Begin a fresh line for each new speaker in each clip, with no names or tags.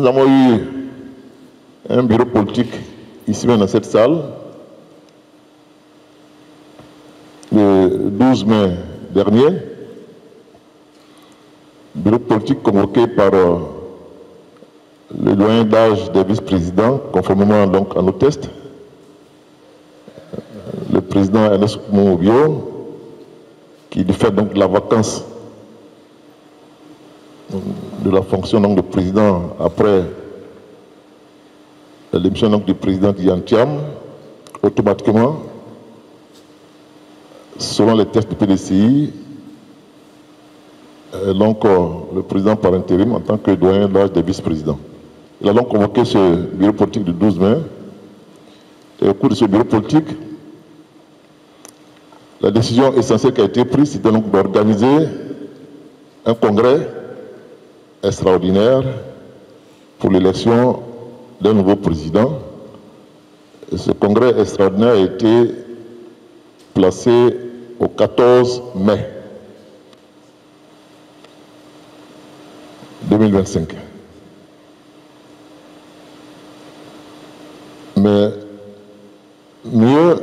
Nous avons eu un bureau politique ici même dans cette salle le 12 mai dernier, bureau politique convoqué par le doyen d'âge des vice-présidents, conformément donc à nos tests, le président Ernest Moubio, qui du fait donc de la vacance de la fonction donc, de président après l'émission donc, du président Yantiam, automatiquement, selon les tests du PDCI, donc le président par intérim en tant que doyen d'âge des vice-présidents. Il a donc convoqué ce bureau politique du 12 mai. Et au cours de ce bureau politique, la décision essentielle qui a été prise, c'était donc d'organiser un congrès extraordinaire pour l'élection d'un nouveau président. Et ce congrès extraordinaire a été placé au 14 mai 2025. Mais mieux,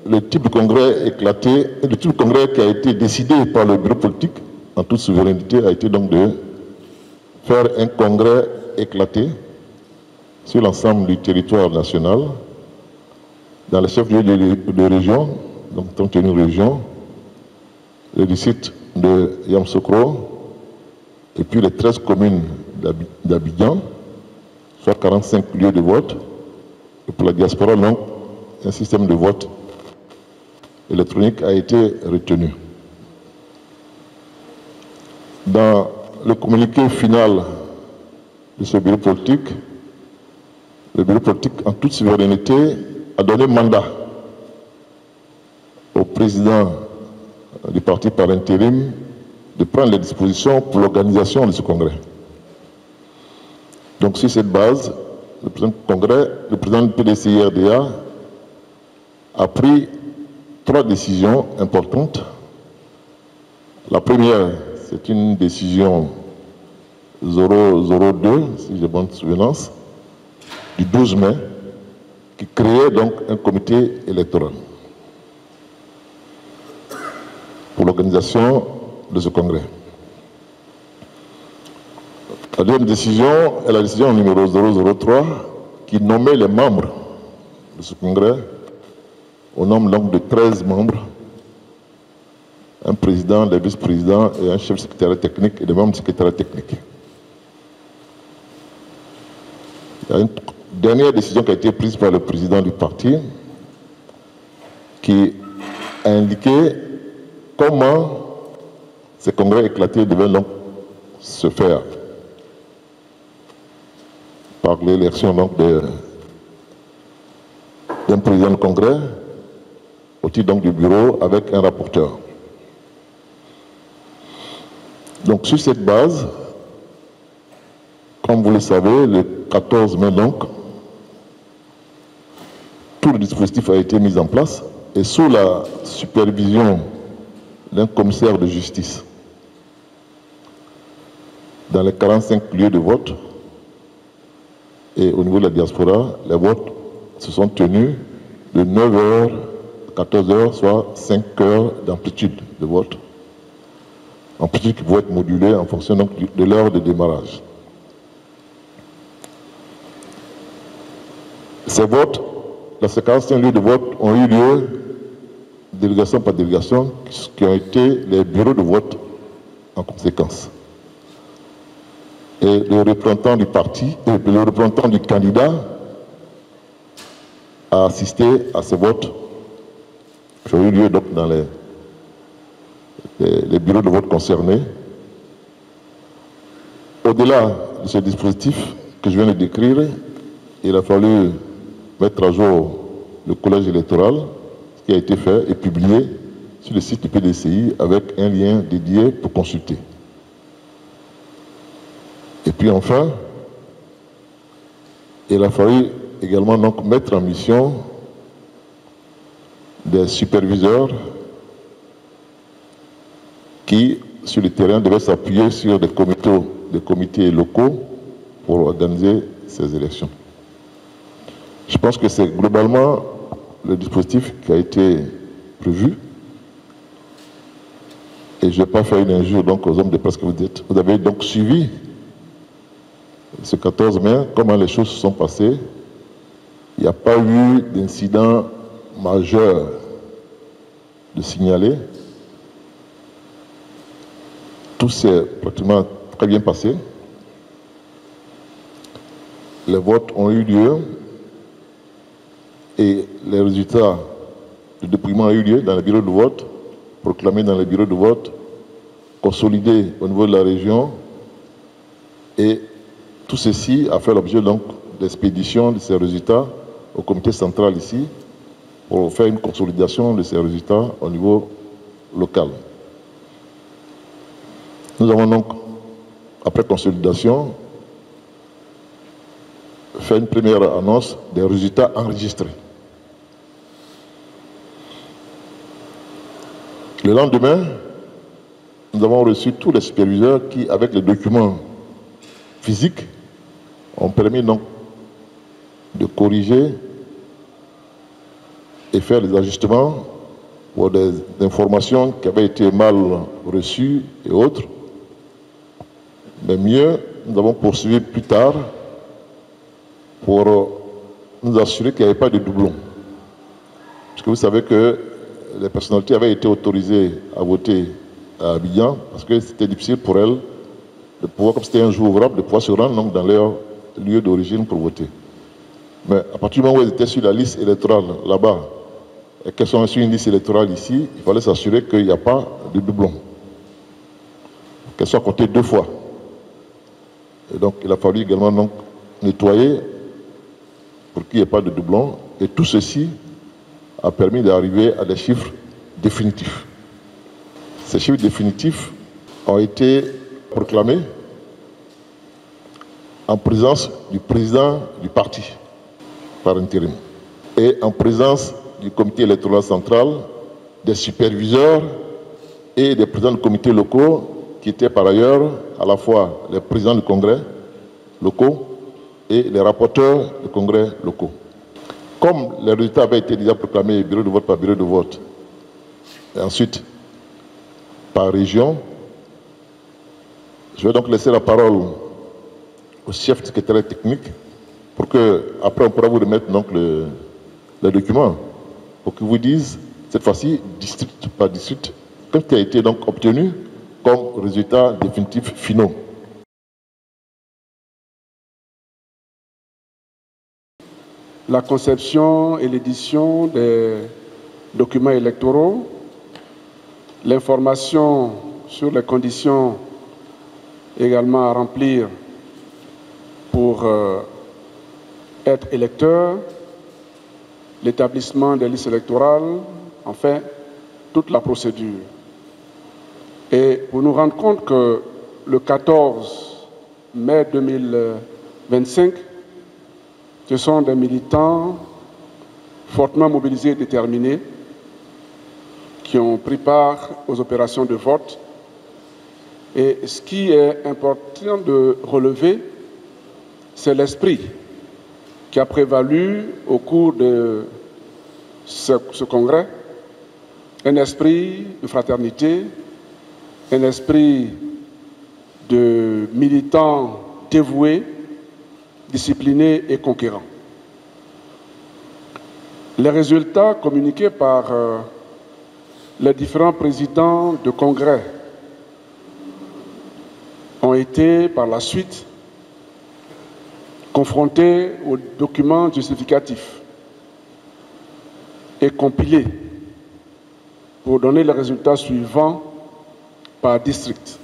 le type de congrès éclaté, le type de congrès qui a été décidé par le bureau politique en toute souveraineté a été donc de faire un congrès éclaté sur l'ensemble du territoire national, dans les chefs-lieux de région, donc 31 régions, le district de Yamoussoukro, et puis les 13 communes d'Abidjan, soit 45 lieux de vote, et pour la diaspora, donc, un système de vote électronique a été retenu. Dans le communiqué final de ce bureau politique, le bureau politique, en toute souveraineté, a donné mandat au président du parti par intérim de prendre les dispositions pour l'organisation de ce congrès. Donc, sur cette base, le président du PDCI-RDA a pris 3 décisions importantes. La première, c'est une décision 002, si j'ai bonne souvenance, du 12 mai, qui créait donc un comité électoral pour l'organisation de ce congrès. La deuxième décision est la décision numéro 003 qui nommait les membres de ce congrès au nombre donc de 13 membres, un président, des vice-présidents et un chef secrétaire technique et des membres du secrétaire technique. Il y a une dernière décision qui a été prise par le président du parti qui a indiqué comment ces congrès éclatés devaient donc se faire par l'élection donc d'un président de congrès au titre donc du bureau avec un rapporteur. Donc sur cette base, comme vous le savez, le 14 mai donc, tout le dispositif a été mis en place et sous la supervision d'un commissaire de justice. Dans les 45 lieux de vote et au niveau de la diaspora, les votes se sont tenus de 9h à 14h, soit 5 heures d'amplitude de vote. Amplitude qui pouvait être modulée en fonction donc de l'heure de démarrage. Ces votes, dans ces 45 lieux de vote, ont eu lieu, délégation par délégation, qui ont été les bureaux de vote en conséquence. Et le représentant du parti, le représentant du candidat a assisté à ces votes qui ont eu lieu donc dans les bureaux de vote concernés. Au-delà de ce dispositif que je viens de décrire, il a fallu mettre à jour le collège électoral, ce qui a été fait et publié sur le site du PDCI avec un lien dédié pour consulter. Et puis enfin, il a fallu également donc mettre en mission des superviseurs qui, sur le terrain, devaient s'appuyer sur des comités locaux pour organiser ces élections. Je pense que c'est globalement le dispositif qui a été prévu. Et je ne vais pas faire une injure donc, aux hommes de presse que vous êtes. Vous avez donc suivi ce 14 mai, comment les choses se sont passées. Il n'y a pas eu d'incident majeur de signaler. Tout s'est pratiquement très bien passé. Les votes ont eu lieu et les résultats du dépouillement ont eu lieu dans les bureaux de vote, proclamés dans les bureaux de vote, consolidés au niveau de la région, et tout ceci a fait l'objet donc d'expédition de ces résultats au comité central ici pour faire une consolidation de ces résultats au niveau local. Nous avons donc, après consolidation, fait une première annonce des résultats enregistrés. Le lendemain, nous avons reçu tous les superviseurs qui, avec les documents physiques, ont permis donc de corriger et faire des ajustements pour des informations qui avaient été mal reçues et autres. Mais mieux, nous avons poursuivi plus tard pour nous assurer qu'il n'y avait pas de doublons. Parce que vous savez que les personnalités avaient été autorisées à voter à Abidjan parce que c'était difficile pour elles de pouvoir, comme c'était un jour ouvrable, de pouvoir se rendre donc, dans leur lieu d'origine pour voter. Mais à partir du moment où elles étaient sur la liste électorale là-bas et qu'elles sont sur une liste électorale ici, il fallait s'assurer qu'il n'y a pas de doublons. Qu'elles soient comptées 2 fois. Et donc il a fallu également donc, nettoyer pour qu'il n'y ait pas de doublons. Et tout ceci a permis d'arriver à des chiffres définitifs. Ces chiffres définitifs ont été proclamés en présence du président du parti, par intérim, et en présence du comité électoral central, des superviseurs et des présidents de comités locaux qui étaient par ailleurs à la fois les présidents du congrès locaux et les rapporteurs du congrès locaux. Comme les résultats avaient été déjà proclamés bureau de vote par bureau de vote, et ensuite par région, je vais donc laisser la parole au chef du secrétariat technique pour que, après, on pourra vous remettre donc les documents pour qu'ils vous disent, cette fois-ci, district par district, ce qui a été donc obtenu comme résultats définitifs finaux.
La conception et l'édition des documents électoraux, l'information sur les conditions également à remplir pour être électeur, l'établissement des listes électorales, enfin, toute la procédure. Et pour nous rendre compte que le 14 mai 2025, ce sont des militants fortement mobilisés et déterminés qui ont pris part aux opérations de vote. Et ce qui est important de relever, c'est l'esprit qui a prévalu au cours de ce congrès, un esprit de fraternité, un esprit de militants dévoués, disciplinés et conquérants. Les résultats communiqués par les différents présidents de congrès ont été par la suite confrontés aux documents justificatifs et compilés pour donner les résultats suivants par district.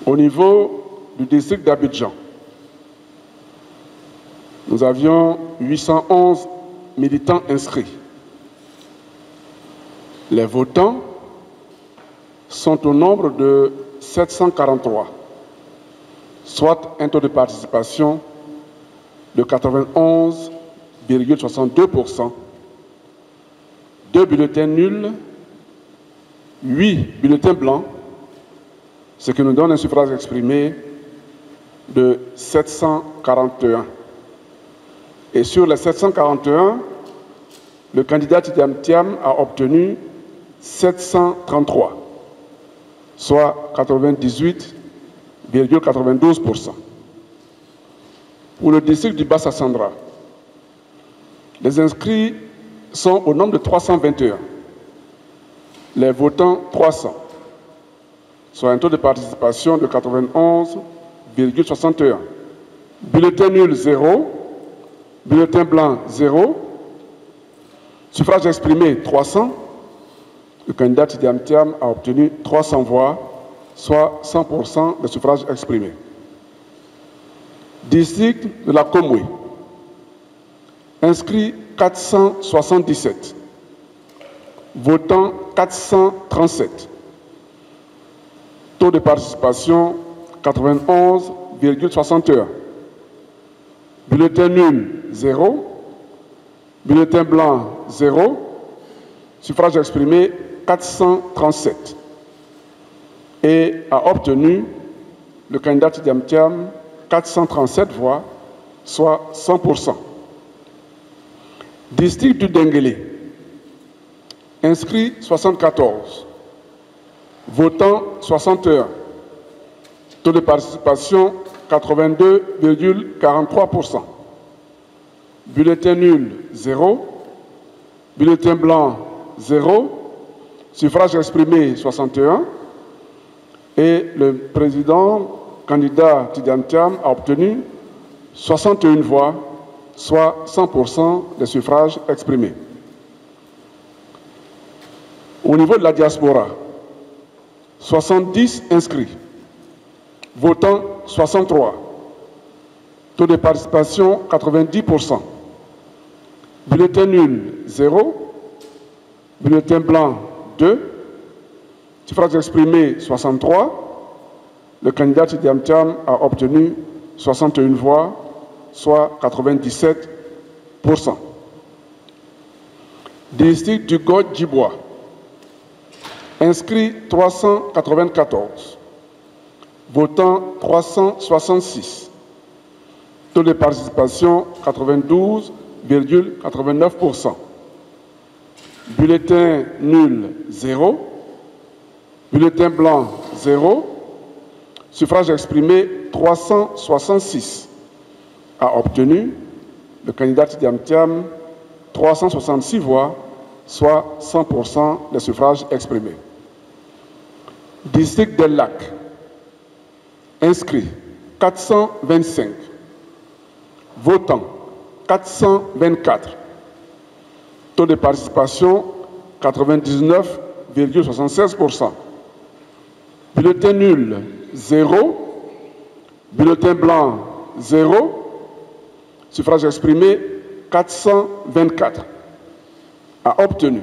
Au niveau du district d'Abidjan, nous avions 811 militants inscrits. Les votants sont au nombre de 743, soit un taux de participation de 91,62%, 2 bulletins nuls, 8 bulletins blancs, ce qui nous donne un suffrage exprimé de 741. Et sur les 741, le candidat Tidiane Thiam a obtenu 733, soit 98,92%. Pour le district du Bas-Sassandra, les inscrits sont au nombre de 321, les votants 300, soit un taux de participation de 91,61. Bulletin nul 0, bulletin blanc 0, suffrage exprimé 300. Le candidat Tidiane Thiam a obtenu 300 voix, soit 100% des suffrages exprimés. District de la Komwe, inscrit 477, votant 437, taux de participation 91,61, bulletin nul 0, bulletin blanc 0, suffrage exprimé 437 et a obtenu le candidat Tidiane Thiam 437 voix, soit 100%. District du Denguélé, inscrit 74, votant 61, taux de participation 82,43%, bulletin nul 0, bulletin blanc 0, suffrage exprimé 61 et le président candidat Tidiane Thiam a obtenu 61 voix, soit 100% des suffrages exprimés. Au niveau de la diaspora, 70 inscrits, votant 63, taux de participation 90%, bulletin nul 0, bulletin blanc 2, suffrages exprimés 63, le candidat Tidiane Thiam a obtenu 61 voix, soit 97%. District du Godjibois, inscrit 394, votant 366, taux de participation 92,89%, bulletin nul 0, bulletin blanc 0, suffrage exprimé 366, a obtenu le candidat Tidiane Thiam 366 voix, soit 100% des suffrages exprimés. District des Lacs, inscrit 425, votant 424, taux de participation 99,76%, bulletin nul 0, bulletin blanc 0, suffrage exprimé 424, a obtenu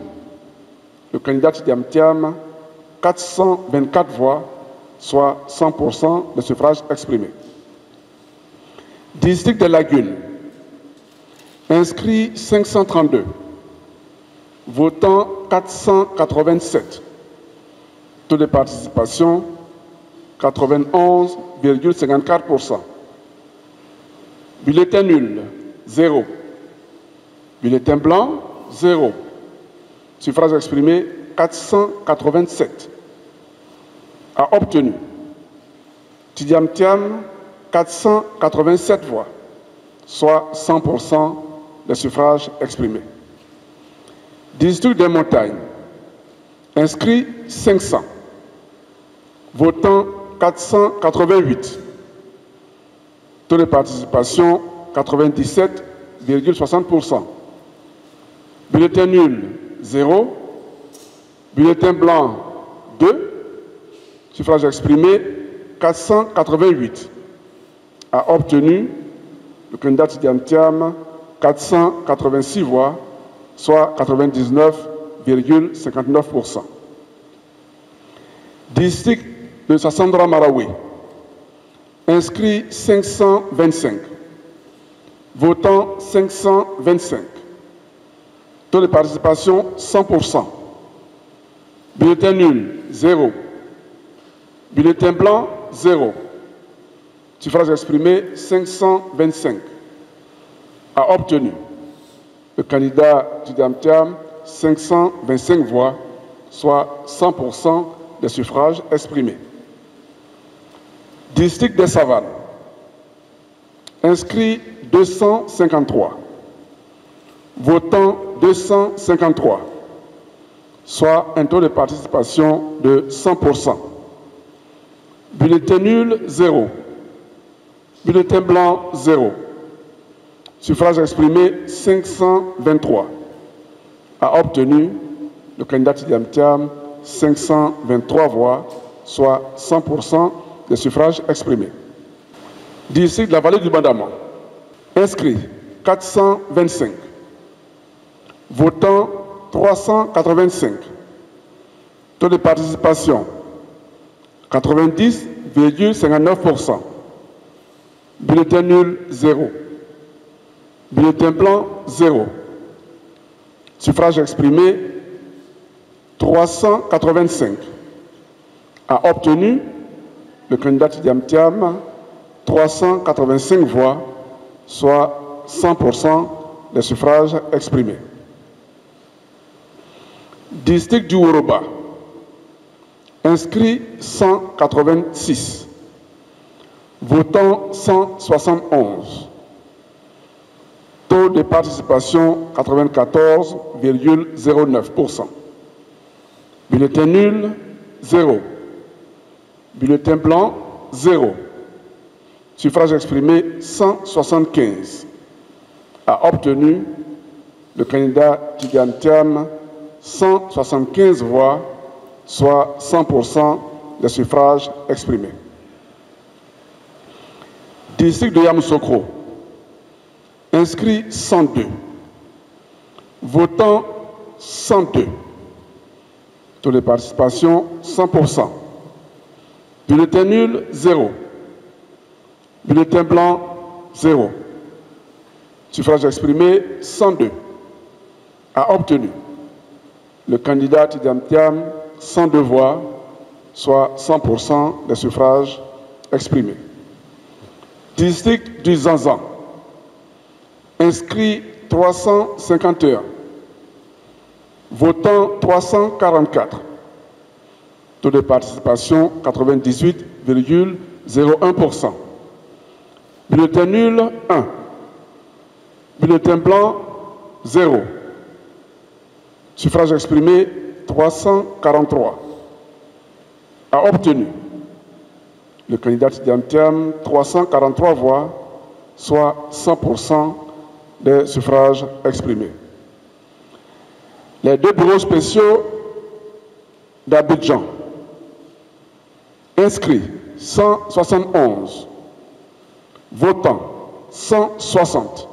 le candidat Tidiane Thiam 424 voix, soit 100% des suffrages exprimés. District des Lagunes, inscrit 532, votant 487, taux de participation 91,54%. Bulletin nul, 0. Bulletin blanc, 0. Suffrage exprimé, 487. A obtenu Tidiane Thiam 487 voix, soit 100% des suffrages exprimés. District des Montagnes, inscrit 500, votant 488, taux de participation 97,60%. Bulletin nul 0, bulletin blanc 2, suffrage exprimé 488, a obtenu le candidat Tidiane Thiam 486 voix, soit 99,59%. District de Sassandra Marawi, inscrit 525, votant 525, taux de participation 100%, bulletin nul 0, bulletin blanc 0, Suffrages exprimés, 525. A obtenu le candidat Tidjane Thiam 525 voix, soit 100% des suffrages exprimés. District des Savanes, inscrits 253, votants 253, soit un taux de participation de 100%. Bulletin nul, 0. Bulletin blanc, 0. Suffrage exprimé, 523. A obtenu le candidat Tidjane Thiam 523 voix, soit 100% des suffrages exprimés. District de la vallée du Bandama, inscrits 425, votants 385, taux de participation 90,59%, bulletin nul 0, bulletin blanc 0, suffrage exprimé 385, a obtenu le candidat Tidjane Thiam 385 voix, soit 100% des suffrages exprimés. District du Woroba, inscrit 186, votant 171, taux de participation 94,09%, bulletin nul 0, bulletin blanc 0, suffrage exprimé 175, a obtenu le candidat Tidjane Thiam 175 voix, soit 100% des suffrages exprimés. District de Yamoussoukro, inscrit 102, votant 102, taux de participation 100%, bulletin nul 0, bulletin blanc 0, suffrage exprimé 102, a obtenu le candidat Tidjane Thiam 102 voix, soit 100% des suffrages exprimés. District du Zanzan, inscrit 351, votant 344, taux de participation 98,01%, bulletin nul 1, bulletin blanc 0, suffrage exprimé 343, a obtenu le candidat Tidjane Thiam 343 voix, soit 100% des suffrages exprimés. Les deux bureaux spéciaux d'Abidjan, inscrits 171, votants 160,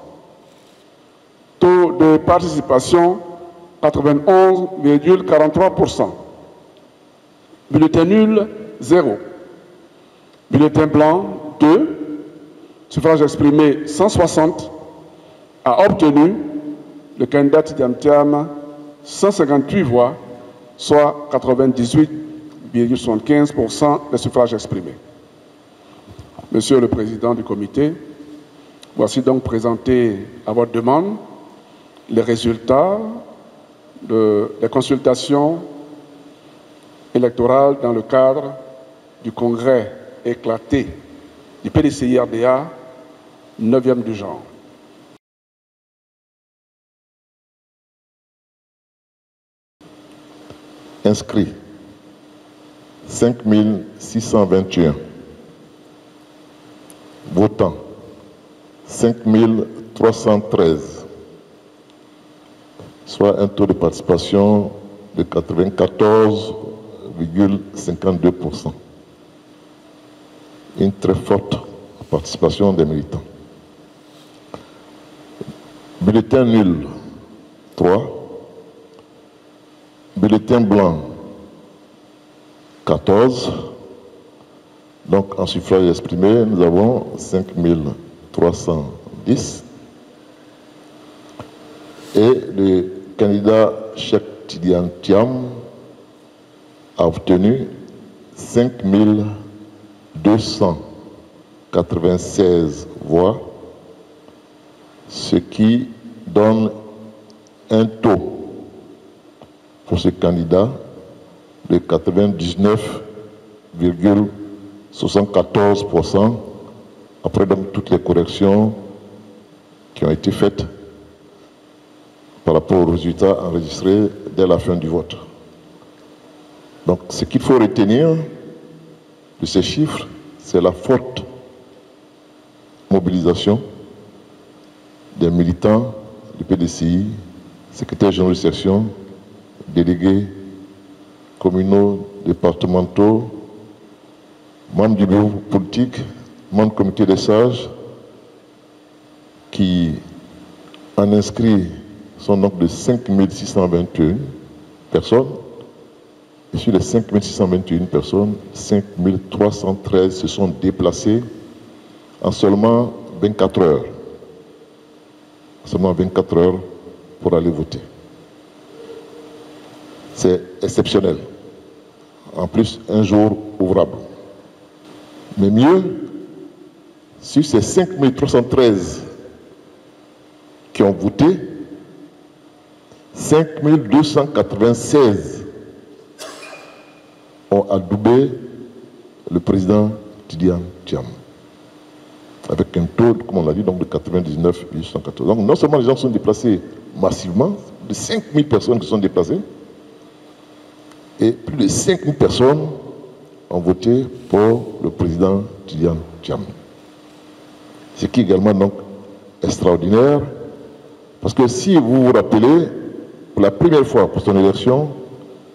taux de participation 91,43%, bulletin nul 0, bulletin blanc 2, suffrage exprimé 160, a obtenu le candidat Tidjane Thiam 158 voix, soit 98,75% des suffrages exprimés. Monsieur le Président du Comité, voici donc présenté à votre demande les résultats des consultations électorales dans le cadre du congrès éclaté du PDCI-RDA, 9e du genre.
Inscrits 5621. Votants 5313. Soit un taux de participation de 94,52%. Une très forte participation des militants. Bulletin nul 3. Bulletin blanc 14. Donc en suffrage exprimé, nous avons 5310. Et le candidat Cheikh Tidjane Thiam a obtenu 5200 96 voix, ce qui donne un taux pour ce candidat de 99,74%, après donc toutes les corrections qui ont été faites par rapport aux résultats enregistrés dès la fin du vote. Donc ce qu'il faut retenir de ces chiffres, c'est la forte mobilisation des militants du PDCI, secrétaires généraux de section, délégués communaux, départementaux, membres du bureau politique, membres du comité des sages, qui en inscrits sont donc de 5621 personnes. Et sur les 5621 personnes, 5313 se sont déplacés en seulement 24 heures. Seulement 24 heures pour aller voter. C'est exceptionnel. En plus, un jour ouvrable. Mais mieux, sur ces 5313 qui ont voté, 5296 ont adoubé le président Tidiane Thiam, avec un taux, comme on l'a dit, donc de 99,114. Donc non seulement les gens sont déplacés massivement, de 5000 personnes qui sont déplacées, et plus de 5000 personnes ont voté pour le président Tidiane Thiam. Ce qui est également donc extraordinaire, parce que si vous vous rappelez, pour la première fois pour son élection,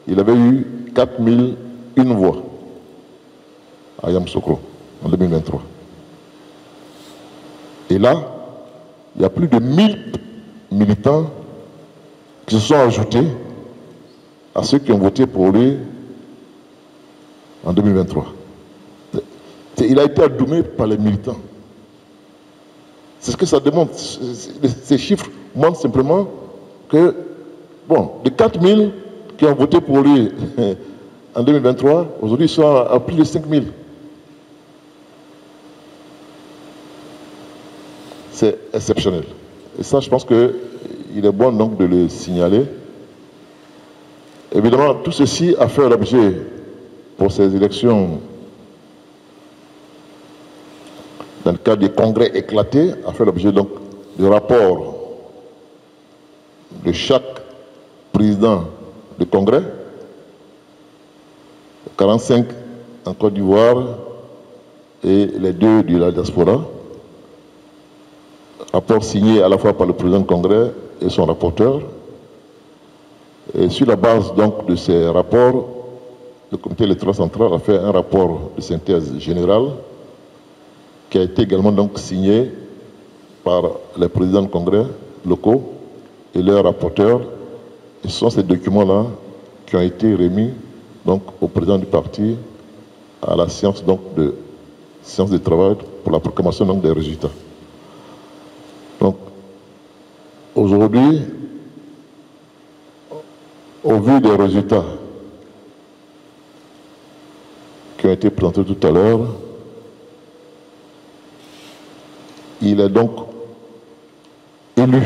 il avait eu 4001 voix à Yamoussoukro en 2023. Et là, il y a plus de 1000 militants qui se sont ajoutés à ceux qui ont voté pour lui en 2023. Il a été adoubé par les militants. C'est ce que ça démontre. Ces chiffres montrent simplement que, bon, de 4000 qui ont voté pour lui en 2023, aujourd'hui ils sont à plus de 5000. C'est exceptionnel. Et ça, je pense qu'il est bon donc de le signaler. Évidemment, tout ceci a fait l'objet, pour ces élections, dans le cadre des congrès éclatés, a fait l'objet donc de rapports de chaque président de congrès, 45 en Côte d'Ivoire et les 2 de la diaspora. Rapport signé à la fois par le président du congrès et son rapporteur. Et sur la base donc de ces rapports, le comité électoral central a fait un rapport de synthèse générale qui a été également donc signé par les présidents du congrès locaux et leurs rapporteurs. Et ce sont ces documents-là qui ont été remis donc au président du parti à la séance de travail pour la proclamation donc des résultats. Donc aujourd'hui, au vu des résultats qui ont été présentés tout à l'heure, il est donc élu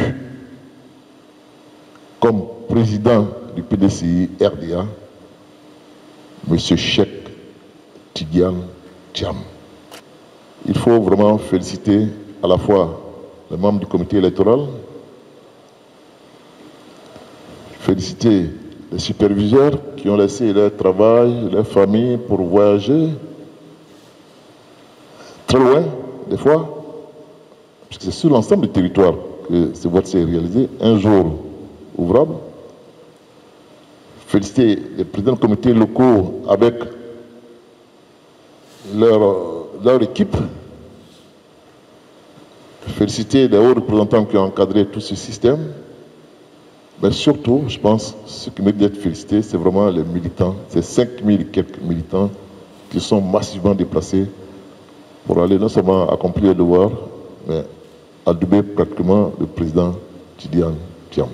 comme président du PDCI RDA, M. Cheikh Tidiane Thiam. Il faut vraiment féliciter à la fois les membres du comité électoral, féliciter les superviseurs qui ont laissé leur travail, leur famille pour voyager très loin, des fois, puisque c'est sur l'ensemble du territoire que ce vote s'est réalisé, un jour ouvrable. Féliciter les présidents de comités locaux avec leur équipe. Féliciter les hauts représentants qui ont encadré tout ce système. Mais surtout, je pense, ce qui mérite d'être félicité, c'est vraiment les militants, ces 5000 et quelques militants qui sont massivement déplacés pour aller non seulement accomplir le devoir, mais adouber pratiquement le président Tidiane Thiam.